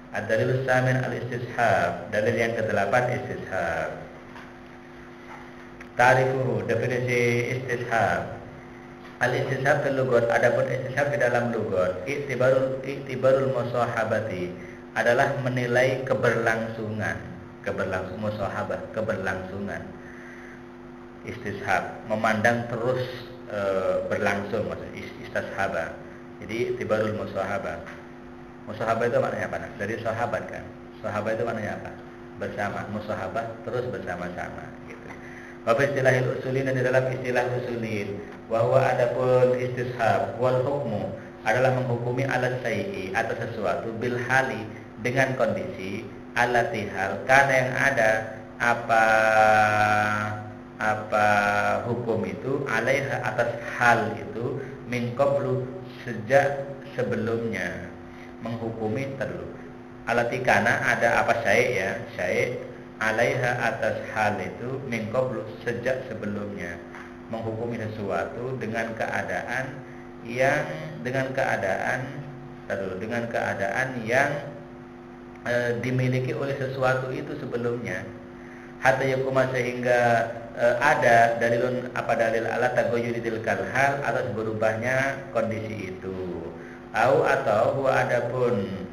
Ad-dalilus samin al-istishab. Dalil yang ke-8 istishab. Ta'rifuhu, definisi istishab. Al-istishab fil lughah, adapun istishab di dalam lughah, i'tibarul musahabati adalah menilai keberlangsungan, musahabah, keberlangsungan. Istishab memandang terus berlangsung, maksud istishabah. Jadi i'tibarul musahabah. Musahabah itu maknanya apa? Dari sahabat kan. Sahabat itu maknanya apa? Bersama, musahabah terus bersama-sama gitu. Wa fi istilahil usulin, di dalam istilah usulin, bahwa adapun istishab wal hukmu adalah menghukumi alat syai'i atas sesuatu bil hali dengan kondisi alati hal karena yang ada apa hukum itu alaiha atas hal itu min qablu sejak sebelumnya. Menghukumi terlalu alati kana ada apa syai' alaiha atas hal itu min qablu sejak sebelumnya. Menghukumi sesuatu dengan keadaan yang dimiliki oleh sesuatu itu sebelumnya. Hatta yakuma sehingga ada dalilun dalil ala taghayyuridil hal atas berubahnya kondisi itu. Atau huwa adapun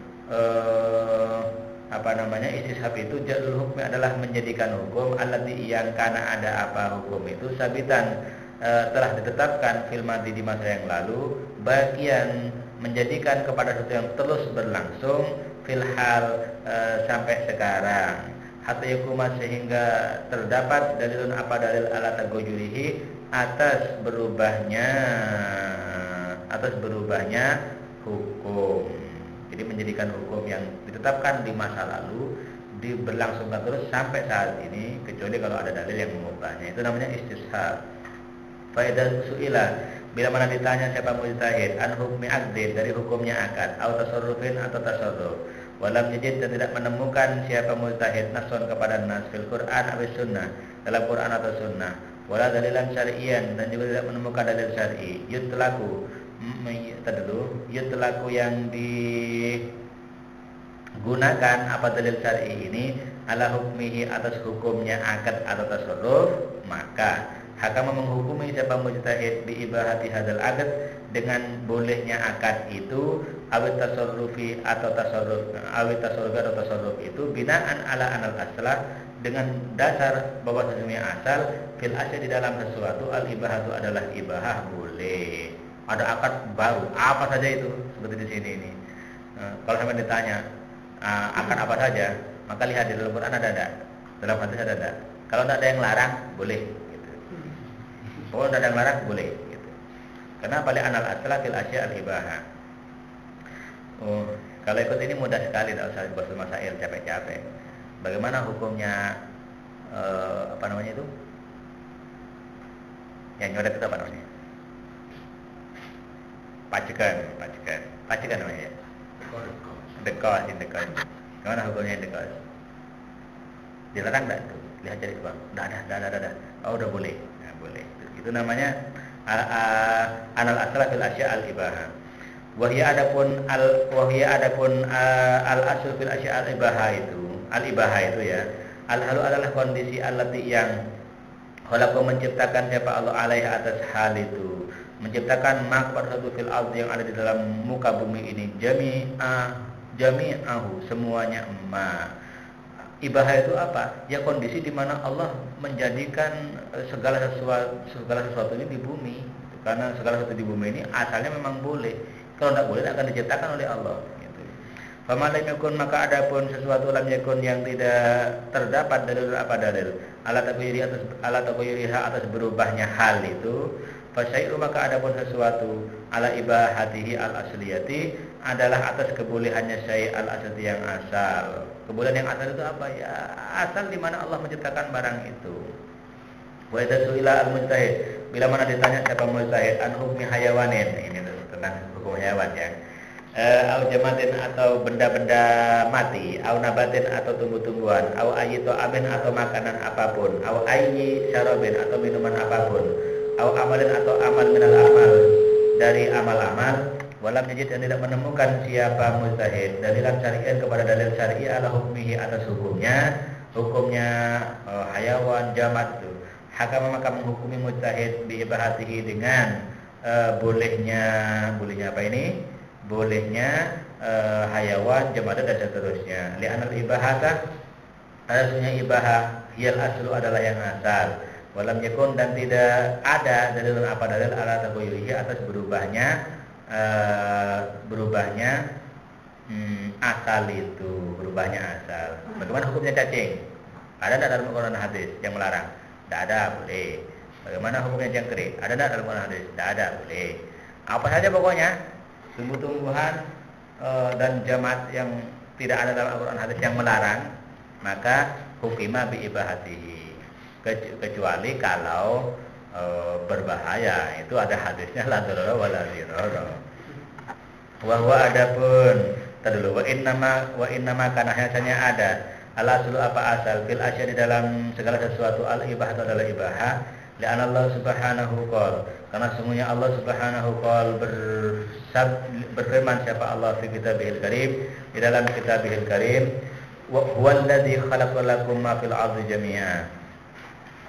istishab itu jalul hukmi adalah menjadikan hukum allati yang kana ada apa hukum itu sabitan telah ditetapkan fil madi di masa yang lalu, bagian menjadikan kepada sesuatu yang terus berlangsung fil hal sampai sekarang. Hatta yakuma sehingga terdapat dalilun dalil ala taghayyurihi atas berubahnya hukum. Jadi menjadikan hukum yang ditetapkan di masa lalu diberlangsungkan terus sampai saat ini, kecuali kalau ada dalil yang mengubahnya. Itu namanya istishab. Faedah su'ila, bila mana ditanya siapa mujtahid an hukmi aqdin, dari hukumnya akad, atau tasarrufin atau tasarruf, walam yajid, dan tidak menemukan siapa mujtahid nason kepada nas fil Quran atau sunnah, dalam Quran atau sunnah, wala dalilan syar'iyan, dan juga tidak menemukan dalil syar'i, yutlaku yang digunakan apa dalil syar'i ini ala hukmihi atas hukumnya akad atau tasarruf, maka hakama menghukumi siapa mujtahid bi ibahati hadzal akad dengan bolehnya akad itu, awit tasarrufi atau tasarruf itu binaan ala anal aslah, dengan dasar bahwa sesungguhnya asal fil asya di dalam sesuatu al ibahatu adalah ibahah boleh. Ada akad baru, apa saja itu, seperti di sini ini. Kalau sampai ditanya akad apa saja, maka lihat di dalam Quran ada enggak, dalam hadis ada enggak. Kalau tidak ada yang larang, boleh. Gitu. Kalau tidak ada yang larang, boleh. Gitu. Karena paling anal asla fil asya al ibahah. Kalau ikut ini mudah sekali, tidak usah bahas masail capek-capek. Bagaimana hukumnya itu? Yang nyoret itu apa namanya? Pacikan namanya ya. Dekos. Gimana hukumnya dekos? Dilarang enggak itu? Lihat cari uang. Enggak ada. Oh, udah boleh. Nah, boleh. Itu namanya anal asla fil asya al ibahah. Wahia adapun al asl fil asya al ibahah itu ya. Al halu adalah kondisi allati yang khalaqa menciptakan siapa Allah alaihi atas hal itu. Menciptakan makhluk satu fil ardi yang ada di dalam muka bumi ini jami'ahu semuanya ibahah itu apa? Ya kondisi di mana Allah menjadikan segala sesuatu ini di bumi. Karena segala sesuatu di bumi ini asalnya memang boleh. Kalau tidak boleh akan diciptakan oleh Allah. Gitu. Fama lam yakun, maka adapun sesuatu lam yakun yang tidak terdapat dalil ala taghayyuriha atas berubahnya hal itu. Fasyai'u, maka adapun sesuatu ala ibahatihi al asliyati adalah atas kebolehannya syai' al asliyati yang asal. Kebolehan yang asal itu apa? Ya asal di mana Allah menciptakan barang itu. Wa idza su'ila al mujtahid, bila mana ditanya siapa mujtahid an hukmi hayawanin, ini tentang hukum hewan ya. Au jamatin atau benda-benda mati, au nabatin atau tumbuh-tumbuhan, au ayyi ta'amin atau makanan apapun, au ayyi syarabin atau minuman apapun, au amalin atau amal minal amal dari amal-amal, walam yajid dan tidak menemukan siapa mujtahid dalilan syar'ian kepada dalil syar'i ala hukmihi atas hukumnya hayawan jamat itu hakam maka menghukumi mujtahid bi ibahatihi dengan bolehnya apa ini bolehnya hayawan jamat dan seterusnya li'anal ibahata asasnya ibahah hiyal aslu adalah yang asal walam yakun dan tidak ada dalil apa dalil ala tagoyuhi atas berubahnya asal itu berubahnya asal. Bagaimana hukumnya cacing? Ada tidak dalam Al-Quran hadis yang melarang? Tidak ada, boleh. Bagaimana hukumnya jangkrik? Ada tidak dalam Al-Quran hadis? Tidak ada, boleh. Apa saja pokoknya tumbuh-tumbuhan dan jamat yang tidak ada dalam Al-Quran hadis yang melarang, maka hukima bi ibahatihi. Kecuali kalau berbahaya, itu ada hadisnya la darara wala dirara. Wa huwa adapun tadulu wa innama kana hasanya ada al aslu apa asal fil asya di dalam segala sesuatu al ibah adalah ibahah li Allah subhanahu qol karena sungguhnya Allah subhanahu qol berfirman siapa Allah fi kitabihil karim di dalam kitabihil karim wa huwallazi khalaqa lakum ma fil ardi jami'a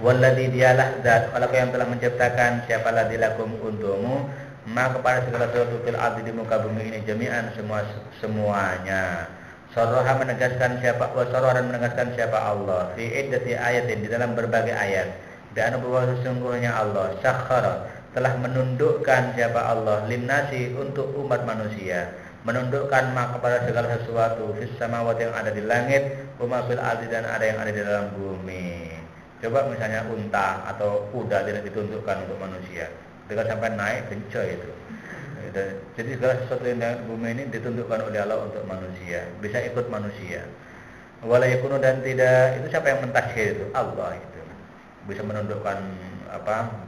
walladzi dialah zat khalaqa yang telah menciptakan siapalah dilakum untukmu ma kepada segala sesuatu fil ardi di muka bumi ini jami'an semuanya sarraha menegaskan siapa wa sarraha dan menegaskan siapa Allah fi iddati ayatin di dalam berbagai ayat dan bahwa sesungguhnya Allah sakhara telah menundukkan siapa Allah linnasi untuk umat manusia menundukkan ma kepada segala sesuatu fis samawati yang ada di langit wa ma fil ardi dan ada yang ada di dalam bumi. Coba misalnya unta atau kuda tidak ditunjukkan untuk manusia, ketika sampai naik kencang itu. Jadi segala sesuatu yang di bumi ini ditunjukkan oleh Allah untuk manusia, bisa ikut manusia. Wala yakunu dan tidak itu siapa yang mentashhir itu? Allah itu. Bisa menundukkan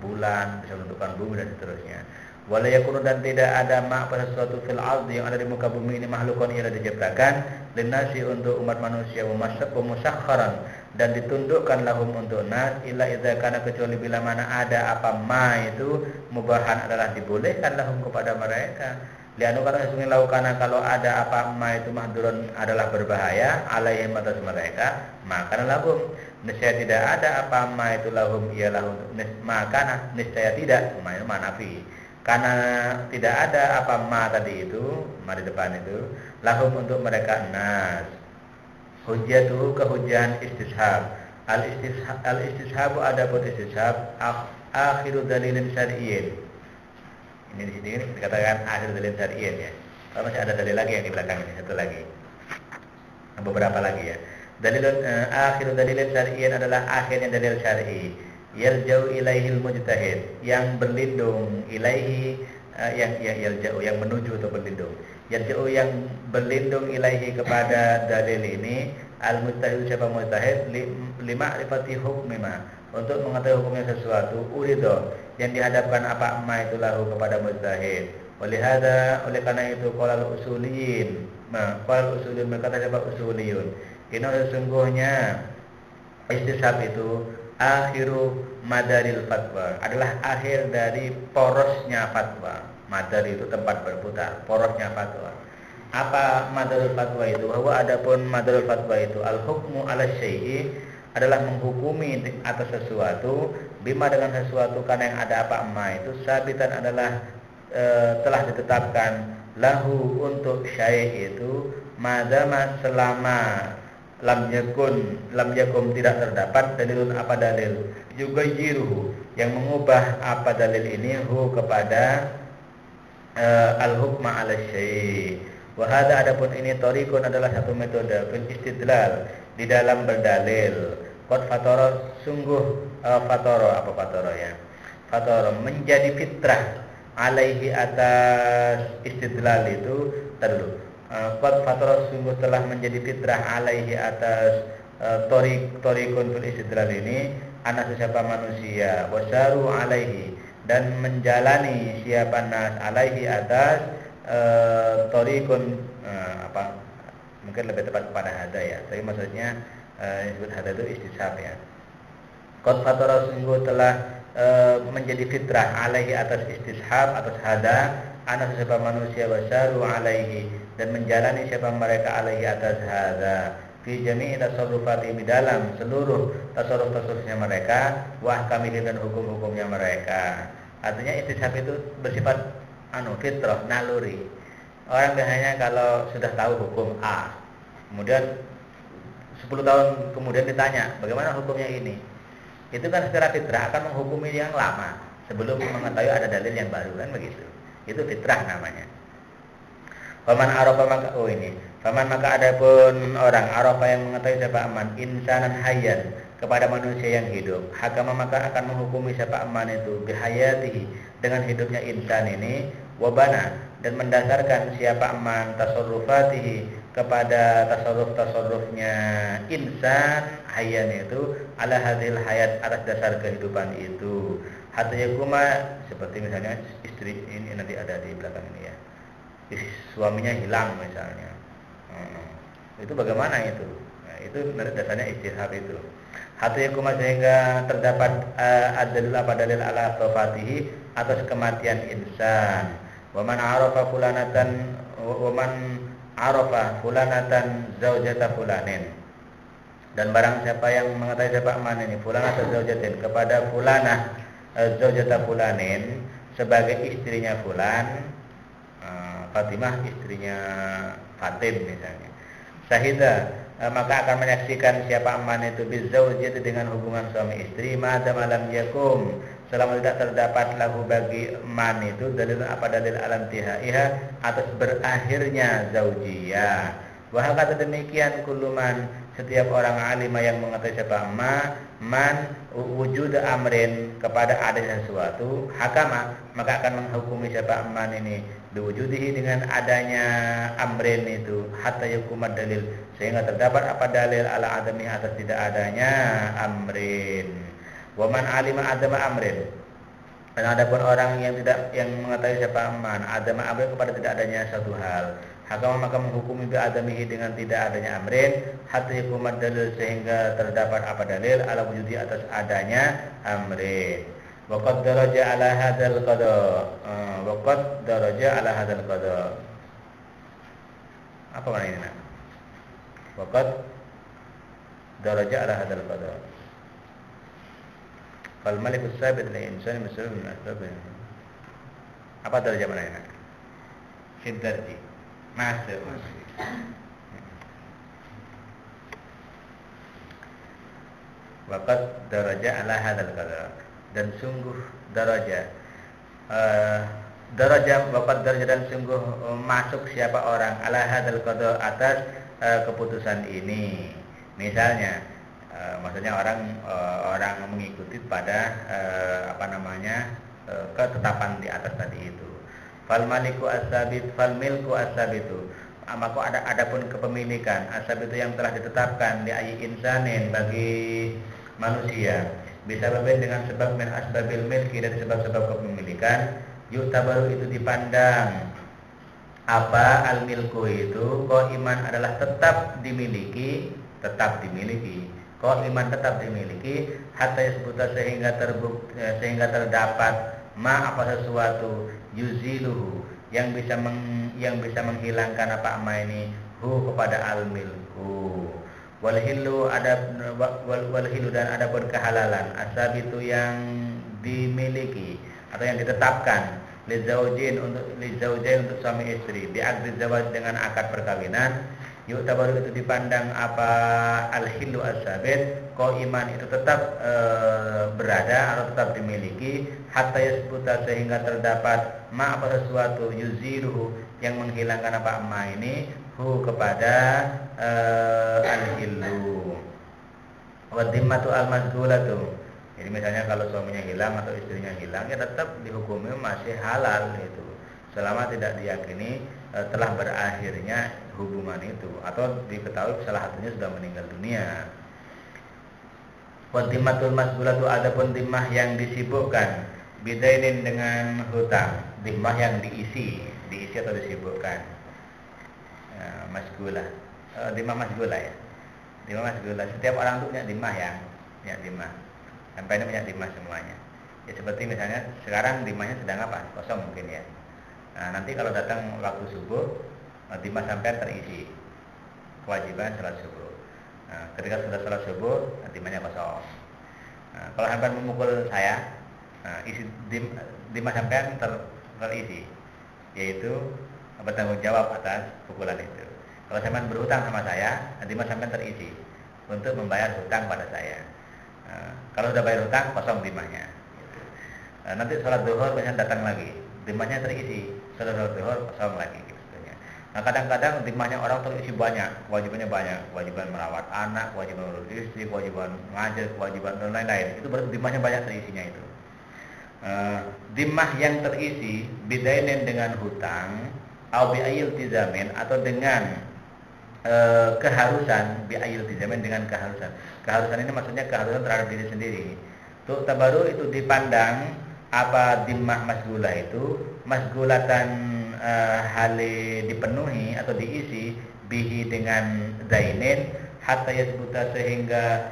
bulan, bisa menundukkan bumi dan seterusnya. Wala yakunu dan tidak ada ma pada sesuatu fil ardi yang ada di muka bumi ini makhlukun yang diciptakan linnasi untuk umat manusia wa musakharan dan ditundukkan lahum untuk nas illa idza kana kecuali bila mana ada apa ma itu mubahan adalah dibolehkan lahum kepada mereka lianu karena sesungguhnya laukana kalau ada apa ma itu mahdurun adalah berbahaya alaihim atas mereka maka lahum niscaya tidak ada apa ma itu lahum ia lahum maka niscaya tidak ma itu manafi karena tidak ada apa ma tadi itu ma di depan itu lahum untuk mereka nas hujjatuhu kehujahan istishab al istishabu adapun istishab akhiru dalilin syar'iyyin ini di sini dikatakan akhir dalil syar'iyyin ya kalau masih ada dalil lagi yang di belakang ini satu lagi beberapa lagi ya dalilun akhiru dalilin syar'iyyin adalah akhirnya dalil syar'i yaljau ilaihil mujtahid yang berlindung ilaihi yang yaljau yang menuju atau berlindung yaljau yang berlindung ilaihi kepada dalil ini al mujtahid siapa mujtahid lima rifati hukmima untuk mengetahui hukumnya sesuatu urido yang dihadapkan apa ma itu lahu kepada mujtahid oleh karena itu qala usuliyin berkata siapa usuliyun ini sesungguhnya istishab itu akhiru madaril fatwa adalah akhir dari porosnya fatwa. Madar itu tempat berputar, porosnya fatwa. Apa madarul fatwa itu? Bahwa adapun madarul fatwa itu al-hukmu ala syai'i adalah menghukumi atas sesuatu bima dengan sesuatu karena yang ada apa ma itu sabitan adalah telah ditetapkan lahu untuk syai' itu madama selama lam yakum tidak terdapat dalilun apa dalil juga jiruhu yang mengubah apa dalil ini hu kepada al-hukma ala syai' wa hadza adapun ini tariqun adalah satu metode fil istidlal di dalam berdalil qad fatara sungguh fatara apa fatara ya fatara menjadi fitrah alaihi atas istidlal itu tadi qad fatara sungguh telah menjadi fitrah alaihi atas tariqun fil istidlal ini anak siapa manusia wasaru alaihi dan menjalani siapa nas alaihi atas tariqun mungkin lebih tepat kepada hada ya tapi maksudnya disebut hada itu istishab ya qad fatara sungguh telah menjadi fitrah alaihi atas istishab atas hada anak siapa manusia wasaru alaihi, dan menjalani siapa mereka alaihi atas hadza fi jami'i tasarrufati, di dalam seluruh tasarruf-tasarrufnya mereka, wa ahkamihi, dan hukum-hukumnya mereka. Artinya istisab itu bersifat fitrah, naluri. Orang biasanya kalau sudah tahu hukum A, kemudian 10 tahun kemudian ditanya bagaimana hukumnya ini, itu kan secara fitrah akan menghukumi yang lama sebelum mengetahui ada dalil yang baru, kan begitu. Itu fitrah namanya. Faman arafa maka faman maka adapun orang arafa yang mengetahui siapa aman insanan hayyan, kepada manusia yang hidup, hakama maka akan menghukumi siapa aman itu bihayatihi, dengan hidupnya insan ini, wabana, dan mendasarkan siapa aman tasarrufatihi, kepada tasarruf-tasarrufnya insan hayyan itu ala hadhil hayat, atas dasar kehidupan itu. Hatta yakuma, seperti misalnya istri ini nanti ada di belakang ini ya, suaminya hilang misalnya, itu bagaimana itu? Nah, itu dasarnya istihab itu. Hatta yakuma, sehingga terdapat ad-dalil apa dalil ala wafatihi, atas kematian insan. Wa man arafa fulanatan zaujata fulanin, dan barang siapa yang mengetahui siapa aman ini fulanata zaujatin, kepada fulanah zaujata fulanin, sebagai istrinya fulan, Fatimah istrinya Fatim misalnya, sahida, maka akan menyaksikan siapa aman itu bizaujati, dengan hubungan suami istri, madza malam yakum, selama tidak terdapat lahu bagi man itu dalil apa dalil alam tihaiha, atas berakhirnya zaujiyah. Wahal kata demikian kuluman, setiap orang alimah yang mengetahui siapa man wujud amrin, kepada adanya sesuatu, hakama maka akan menghukumi siapa man ini biwujudihi, dengan adanya amrin itu, hatta yukumad dalil, sehingga terdapat apa dalil ala adami, atas tidak adanya amrin. Waman alima adama amrin, dan adapun orang yang mengetahui siapa aman adama amrin, kepada tidak adanya satu hal, hakama maka menghukumi bi adamihi, dengan tidak adanya amrin, hatta yukumad dalil, sehingga terdapat apa dalil ala wujudi, atas adanya amrin. Waqad daraja ala hadzal qada, apa makna ini nak? Waqad daraja ala hadzal qada, fal malikus sabit li insani mas'ulun min asbab. Apa darajah mana ini? Siddarji. Masuk. Waqad daraja ala hadzal qada, dan sungguh daraja waqad daraja, dan sungguh masuk siapa orang ala hadzal qada, atas keputusan ini. Misalnya maksudnya orang mengikuti pada ketetapan di atas tadi itu. Fal milku as-sabitu, maka adapun kepemilikan as-sabitu yang telah ditetapkan di ayyi insanin, bagi manusia, bisa berbeda dengan sebab min asbabil milki, dari sebab-sebab kepemilikan, yuktabaru itu dipandang apa al-milku itu, iman adalah tetap dimiliki, iman tetap dimiliki, hatta yasbuta, sehingga terdapat ma apa sesuatu, yuziluhu, yang bisa menghilangkan apa ini kepada al-milku. Wal hilu dan adapun kehalalan, asabitu yang dimiliki atau yang ditetapkan, lizaujain untuk suami istri, bi'aqdi zawaj, dengan akad perkawinan, yuktabaru itu dipandang apa al-hilu as-sabit, iman itu tetap berada atau tetap dimiliki, hatta yasbuta, sehingga terdapat ma apa sesuatu, yuziruhu, yang menghilangkan apa ini kepada al-hilu. Wa dhimmatu al-masghulatu, jadi misalnya kalau suaminya hilang atau istrinya hilang, ya tetap dihukumi masih halal itu, selama tidak diyakini telah berakhirnya hubungan itu, atau diketahui salah satunya sudah meninggal dunia. Wa dhimmatul masghulatu, adapun dhimmah yang disibukkan, bidainin, dengan hutang, dhimmah yang diisi atau disibukkan. Masgulah, dhimmah masgulah ya. Dhimmah masgulah, setiap orang itu punya dhimmah sampai ini punya dhimmah semuanya. Ya seperti misalnya sekarang dhimmahnya sedang apa? Kosong mungkin ya. Nah, nanti kalau datang waktu subuh, dimah sampean terisi kewajiban salat subuh. Nah, ketika sudah salat subuh, dimahnya kosong. Nah, kalau sampean memukul saya, isi dimah sampean terisi, yaitu bertanggung jawab atas pukulan itu. Kalau sampean berhutang sama saya, dimah sampean terisi untuk membayar hutang pada saya. Kalau sudah bayar hutang, kosong dimahnya. Gitu. Nanti sholat zuhur misalnya datang lagi, dimahnya terisi. Sholat zuhur kosong lagi. Gitu. Nah, kadang-kadang dimahnya orang terisi banyak, kewajibannya banyak, kewajiban merawat anak, kewajiban urus istri, kewajiban ngajar, kewajiban dan lain-lain. Itu berarti dimahnya banyak terisinya itu. Dimah yang terisi bidainin dengan hutang, au bi'ayil tizamin, atau dengan keharusan, bi'ayil tizamin, dengan keharusan. Keharusan ini maksudnya keharusan terhadap diri sendiri. Tuh tabaru itu dipandang apa dimah masgulah itu masgulatan hale dipenuhi atau diisi bihi dengan dainin hatta yasbuta, sehingga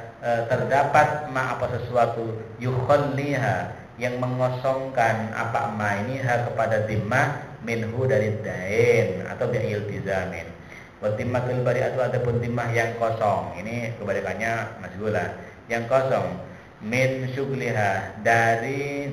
terdapat ma apa sesuatu yukhalliha yang mengosongkan apa ma ini kepada dimah minhu dari dain atau bi'il tizamin. Wa dimmatul bari'atu, ataupun dimah yang kosong, ini kebalikannya masgulah, yang kosong min syugliha, dari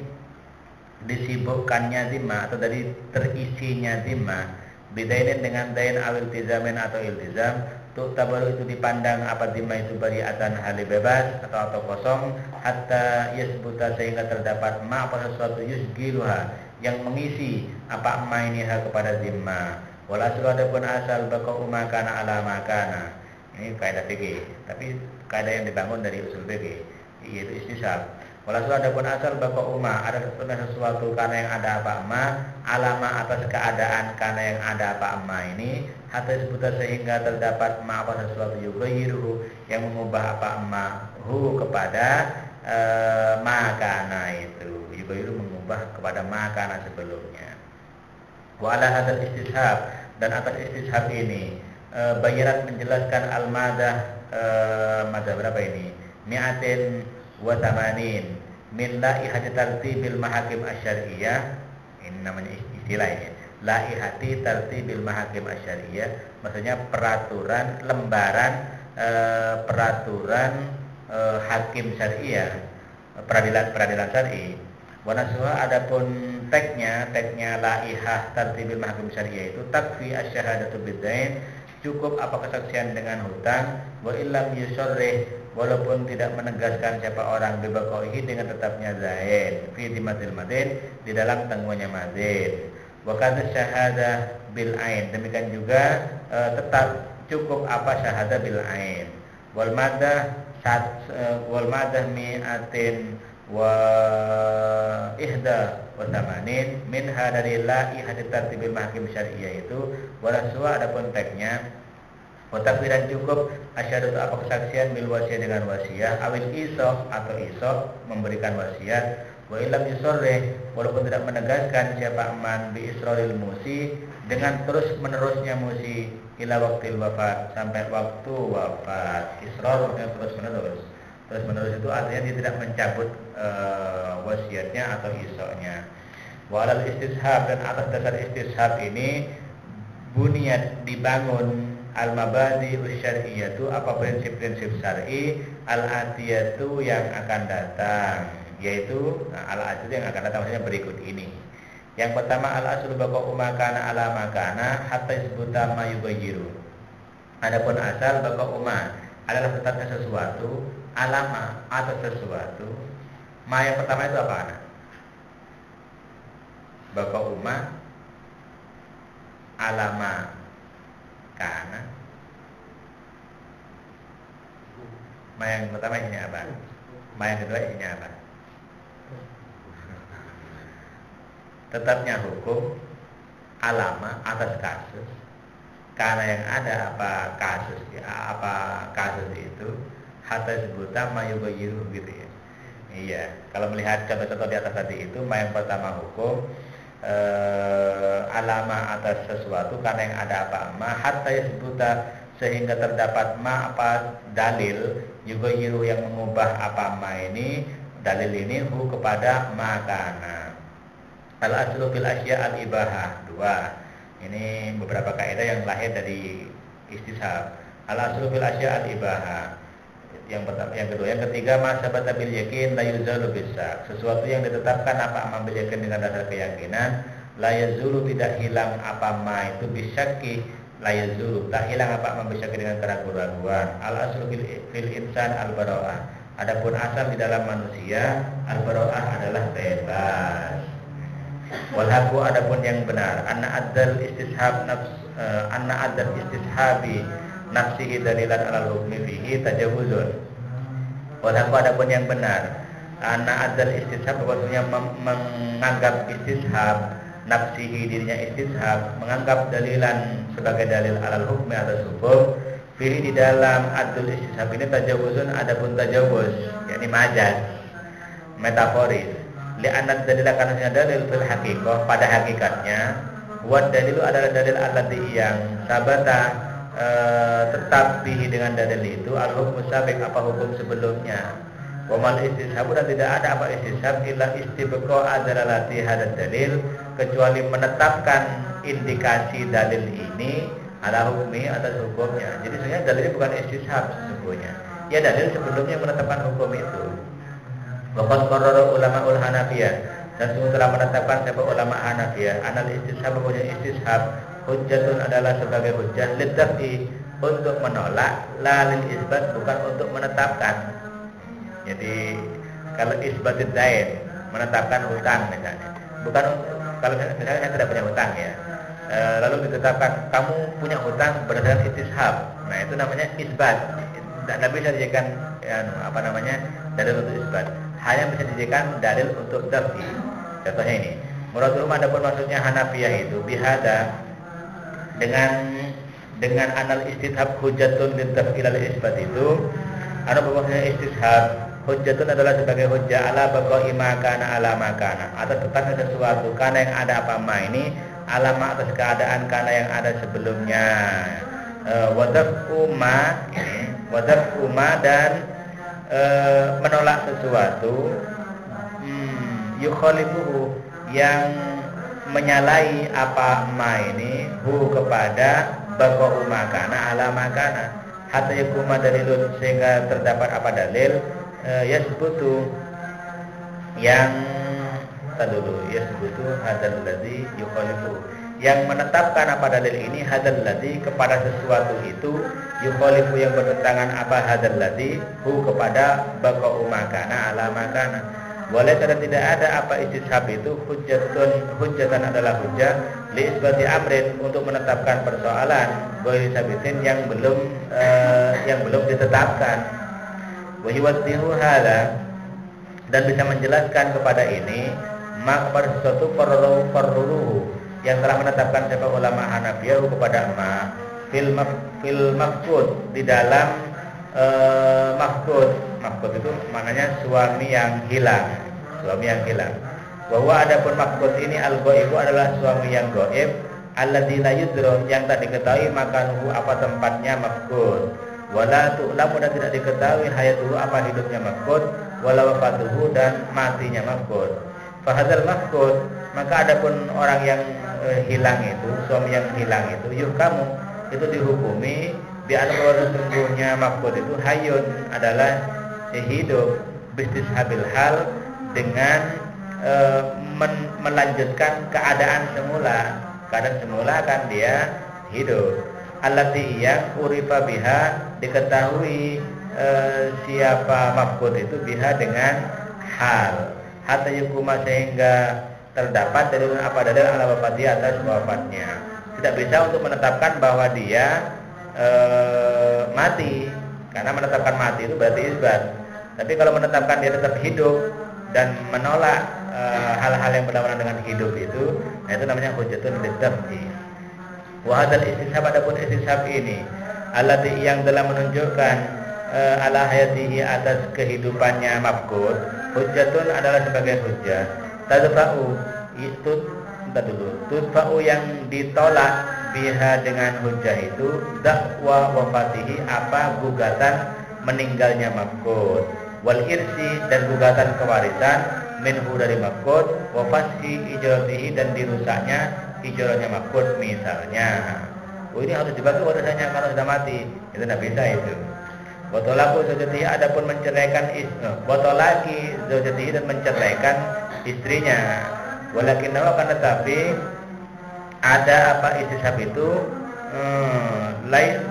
disibukkannya dimah atau dari terisinya dimah bidainin dengan dain awil tizamin atau iltizam. Tuh tabaru itu dipandang apa dimah itu bari'atan hali bebas atau kosong hatta yasbuta, sehingga terdapat ma apa sesuatu yusgiluha yang mengisi apa ma ini kepada dimah. Walaslu, adapun asal baqa'u ma kana ala ma kana. Ini kaidah fikih, tapi kaidah yang dibangun dari usul fikih, yaitu istisab. Walaslu, adapun asal baqa'u ma, ada sesuatu karena yang ada apa ma, alama atas keadaan karena yang ada apa ma ini, hatta sebuta, sehingga terdapat ma apa sesuatu yughayyiruhu yang mengubah apa ma hu kepada ma kana itu. Yughayyiru mengubah kepada ma kana sebelumnya. Wa ala hadzal istishab, dan atas istishab ini Bayarat menjelaskan al-madah madah berapa ini? Mi'atin wa tamanin min laihati tartibil mahakim asyariyah. Ini namanya istilah ini. Laihati tartibil mahakim asyariyah, maksudnya peraturan lembaran peraturan hakim syariah, peradilan syar'i. Wanasuha, adapun tagnya laihah tartibil mahkum syariah itu takfi asyhadatu biddain, cukup apa kesaksian dengan hutang, wa illam yusarrih, walaupun tidak menegaskan siapa orang bibaqaihi dengan tetapnya zain fi dimatil madin, di dalam tanggungannya madin. Wa kadza syahadah bil ain, demikian juga tetap cukup apa syahadah bil ain. Wal madah mi'atin wa ihda wa tamanin minha, dari laihati tartibil mahkim syariah itu. Walaswa, adapun tagnya wa takfiran, cukup asyhadu apa kesaksian bil wasiyah dengan wasiat, awil isoh atau isoh memberikan wasiat. Wa illam yusarrih, walaupun tidak menegaskan siapa aman bi israril musi, dengan terus menerusnya musi ila waktil wafat, sampai waktu wafat. Israr maksudnya terus menerus. Terus menerus itu artinya dia tidak mencabut wasiatnya atau isoknya. Walal istishab, dan atas dasar istishab ini bunyat dibangun al-mabadi usyariyatu, apa prinsip-prinsip syar'i al-atiyatu yang akan datang, yaitu al-atiyatu yang akan datang maksudnya berikut ini. Yang pertama, al-aslu baqa'u ma kana ala ma kana hatta yasbuta ma yughayyiru. Adapun asal baqa'u ma adalah tetapnya sesuatu, alama atas sesuatu. Ma yang pertama itu apa anak? Baqa'u ma alama kana. Ma yang pertama isinya apa? Ma yang kedua isinya apa? Tetapnya hukum, alama atas kasus, karena yang ada apa kasus itu, hatta sebuta mayubayiru, gitu ya. Iya, kalau melihat contoh-contoh di atas tadi itu, yang pertama hukum, alama atas sesuatu karena yang ada apa ma, hatta sebuta, sehingga terdapat ma apa dalil yubayiru yang mengubah apa ma ini, dalil ini hu kepada makana. Al aslu fil asya al ibahah. Dua. Ini beberapa kaidah yang lahir dari istishab. Al aslu fil asya al ibahah. Yang pertama, yang kedua, yang ketiga, masabata bil yakin la yuzalu bisak. Sesuatu yang ditetapkan apa ambil yakin dengan dasar keyakinan, la yazulu tidak hilang apa ma itu bisyaki, la yazulu tak hilang apa ma bisyaki dengan keraguan-keraguan. Al aslu fil insan al bara'ah. Adapun asal di dalam manusia al bara'ah adalah bebas. Wal haqu adapun yang benar, anna adzal istishab nafs anna adzal istishabi nafsihi dalilan alal hukmi fihi tajawuzun. Walaupun adapun yang benar, anna adzal istishab bahwasanya menganggap istishab nafsihi dirinya istishab, menganggap dalilan sebagai dalil alal hukmi atas hukum fihi di dalam adzal istishab ini tajawuzun adapun tajawuz, yakni majaz, metaforis. Li'anna dalil karena dalil fil haqiqah pada hakikatnya, wa dalilu adalah dalil alladzi yang sabata tetap bihi dengan dalil itu al-hukmu sabiq apa hukum sebelumnya. Wa mal istishab dan tidak ada apa istishab illa istibqa adalalati hadad dalil kecuali menetapkan indikasi dalil ini ala hukmi atas hukumnya. Jadi sebenarnya dalilnya bukan istishab sesungguhnya. Ya dalil sebelumnya menetapkan hukum itu. Wa qad qarrara ulama Hanafiyah dan sungguh telah menetapkan siapa ulama Hanafiyah anal istishab bahwa istishab hujjatun adalah sebagai hujjah liddafi untuk menolak, la lil isbat bukan untuk menetapkan. Jadi kalau isbatid dain menetapkan hutang misalnya, bukan kalau misalnya saya tidak punya hutang ya, lalu ditetapkan kamu punya hutang berdasarkan istishab, nah itu namanya isbat. Tidak bisa dijadikan dalil untuk isbat, hanya bisa dijadikan dalil untuk dafi. Contohnya ini, muradul adapun maksudnya Hanafiyah itu bihada dengan anal istishab hujjatun lidaf'il al-isbat itu ada bahwasanya istishab hujjatun adalah sebagai hujjah ala baqa'i ma kana ala ma kana atas tetapnya sesuatu karena yang ada apa ma ini alama atas keadaan karena yang ada sebelumnya. Wadaf'u ma dan menolak sesuatu yukhalifuhu yang menyalahi apa ma ini hu kepada baqa'u makana ala makana hatta yakuma dalilun sehingga terdapat apa dalil yasbutu yang yasbutu hadzal ladzi yukhalifu yang menetapkan apa dalil ini hadzal ladzi kepada sesuatu itu yukhalifu yang bertentangan apa hadzal ladzi hu kepada baqa'u makana ala makana. Boleh dan tidak ada apa istishab itu hujjatan adalah hujjah li isbati amrin untuk menetapkan persoalan ghairi sabitin yang belum ditetapkan. Wa yuwaddihu hadza dan bisa menjelaskan kepada ini ma kepada sesuatu farruhu yang telah menetapkan siapa ulama Hanafiyah kepada ma fil mafqud di dalam mafqud itu maknanya suami yang hilang. Bahwa adapun mafqud ini al-ghaibu adalah suami yang gaib, alladzi la yudra yang tak diketahui makanuhu apa tempatnya mafqud, wala tu'lamu dan tidak diketahui hayatuhu apa hidupnya mafqud, wala wafatuhu dan matinya mafqud. Fa hadzal mafqud maka adapun orang yang hilang itu, suami yang hilang itu kamu itu dihukumi di antara sesungguhnya mafqud itu hayyun adalah hidup bistishabil hal dengan melanjutkan keadaan semula. Keadaan semula kan dia hidup. Allati yang urifa biha diketahui siapa mafqud itu biha dengan hal. Hatta yukuma sehingga terdapat dalil apa dalil ala wafati atas wafatnya. Tidak bisa untuk menetapkan bahwa dia mati, karena menetapkan mati itu berarti isbat. Tapi kalau menetapkan dia tetap hidup dan menolak hal-hal yang berlawanan dengan hidup itu, nah itu namanya hujjatun lidaf'i. Wa hadzal istishab adapun istishab ini allati yang telah menunjukkan ala hayatihi atas kehidupannya mafqud, hujjatun adalah sebagai hujjah. Tadfa'u itu tudfa'u yang ditolak biha dengan hujjah itu dakwa wafatihi apa gugatan meninggalnya mafqud wal irsi dan gugatan kewarisan minhu dari mafqud, wa fashi ijratihi dan dirusaknya ijrahnya mafqud misalnya. Oh ini harus dibagi warisannya kalau sudah mati. Itu tidak bisa itu. Botolaku zaujatihi adapun menceraikan botolaki zaujatihi dan menceraikan istrinya. Walakin akan tetapi ada apa istishab itu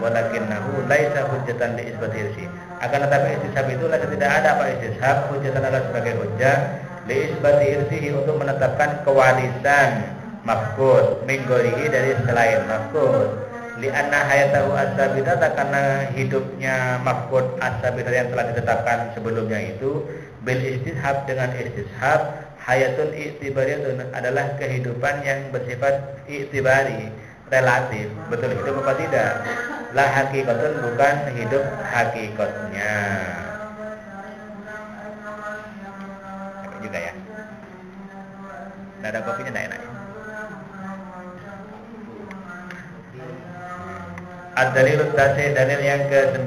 walakinnahu laisa hujjatan li isbati irsi. Akan tetapi istishab itu tidak ada apa istishab hujjatan adalah sebagai hujjah li isbati irsihi untuk menetapkan kewarisan mafqud min ghairihi dari selain mafqud. Li anna hayatahu as-sabitata karena hidupnya mafqud as-sabitah yang telah ditetapkan sebelumnya itu bil istishab dengan istishab hayatun i'tibariyatun adalah kehidupan yang bersifat i'tibari, relatif. Betul hidup apa tidak? La hakikatun bukan hidup hakikatnya. Capek juga ya. Nggak ada kopinya nggak enak. Ad-dalilut tasih dalil yang ke-9.